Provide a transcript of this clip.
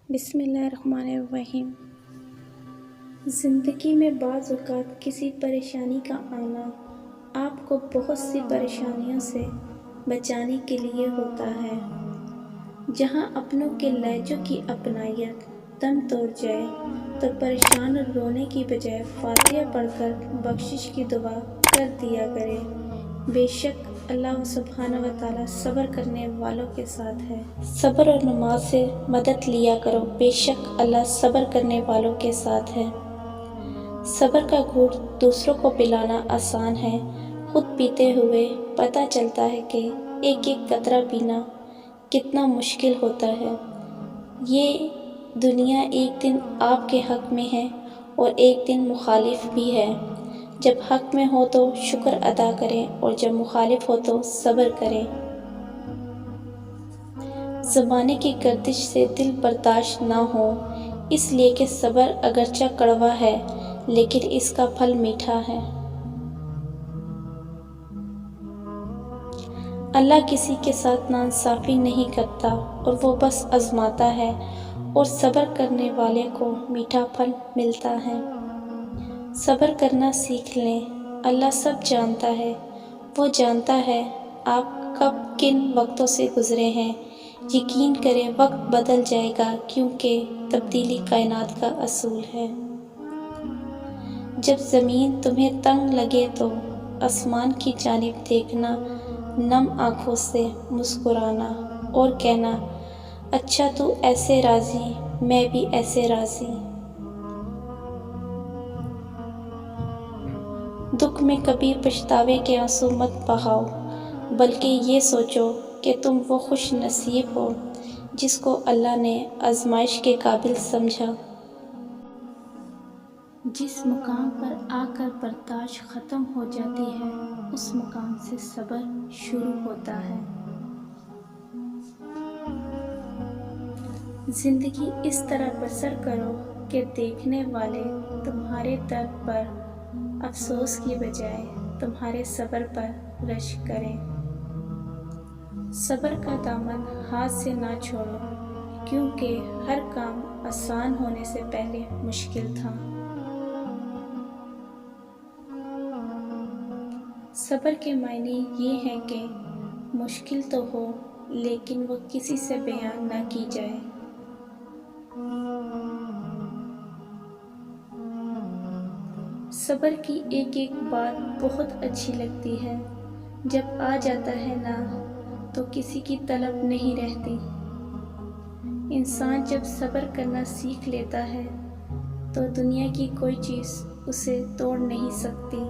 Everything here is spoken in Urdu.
بسم اللہ الرحمن الرحیم۔ زندگی میں بعض اوقات کسی پریشانی کا آنا آپ کو بہت سی پریشانیوں سے بچانے کے لیے ہوتا ہے۔ جہاں اپنوں کے لہجوں کی اپنائیت دم توڑ جائے تو پریشان اور رونے کی بجائے فاتحہ پڑھ کر بخشش کی دعا کر دیا کرے۔ بے شک اللہ سبحانہ و تعالیٰ صبر کرنے والوں کے ساتھ ہے۔ صبر اور نماز سے مدد لیا کرو، بے شک اللہ صبر کرنے والوں کے ساتھ ہے۔ صبر کا گھونٹ دوسروں کو پلانا آسان ہے، خود پیتے ہوئے پتہ چلتا ہے کہ ایک ایک قطرہ پینا کتنا مشکل ہوتا ہے۔ یہ دنیا ایک دن آپ کے حق میں ہے اور ایک دن مخالف بھی ہے۔ جب حق میں ہو تو شکر ادا کریں اور جب مخالف ہو تو صبر کریں۔ زمانے کی گردش سے دل برداشت نہ ہو، اس لیے کہ صبر اگرچہ کڑوا ہے لیکن اس کا پھل میٹھا ہے۔ اللہ کسی کے ساتھ ناانصافی نہیں کرتا اور وہ بس آزماتا ہے، اور صبر کرنے والے کو میٹھا پھل ملتا ہے۔ صبر کرنا سیکھ لیں، اللہ سب جانتا ہے۔ وہ جانتا ہے آپ کب کن وقتوں سے گزرے ہیں۔ یقین کریں وقت بدل جائے گا، کیونکہ تبدیلی کائنات کا اصول ہے۔ جب زمین تمہیں تنگ لگے تو آسمان کی جانب دیکھنا، نم آنکھوں سے مسکرانا اور کہنا، اچھا تو ایسے راضی، میں بھی ایسے راضی۔ دکھ میں کبھی پچھتاوے کے آنسو مت بہاؤ، بلکہ یہ سوچو کہ تم وہ خوش نصیب ہو جس کو اللہ نے آزمائش کے قابل سمجھا۔ جس مقام پر آ کر برداشت ختم ہو جاتی ہے، اس مقام سے صبر شروع ہوتا ہے۔ زندگی اس طرح بسر کرو کہ دیکھنے والے تمہارے درد پر افسوس کی بجائے تمہارے صبر پر رشک کریں۔ صبر کا دامن ہاتھ سے نہ چھوڑو، کیونکہ ہر کام آسان ہونے سے پہلے مشکل تھا۔ صبر کے معنی یہ ہے کہ مشکل تو ہو لیکن وہ کسی سے بیان نہ کی جائے۔ صبر کی ایک ایک بات بہت اچھی لگتی ہے، جب آ جاتا ہے نا تو کسی کی طلب نہیں رہتی۔ انسان جب صبر کرنا سیکھ لیتا ہے تو دنیا کی کوئی چیز اسے توڑ نہیں سکتی۔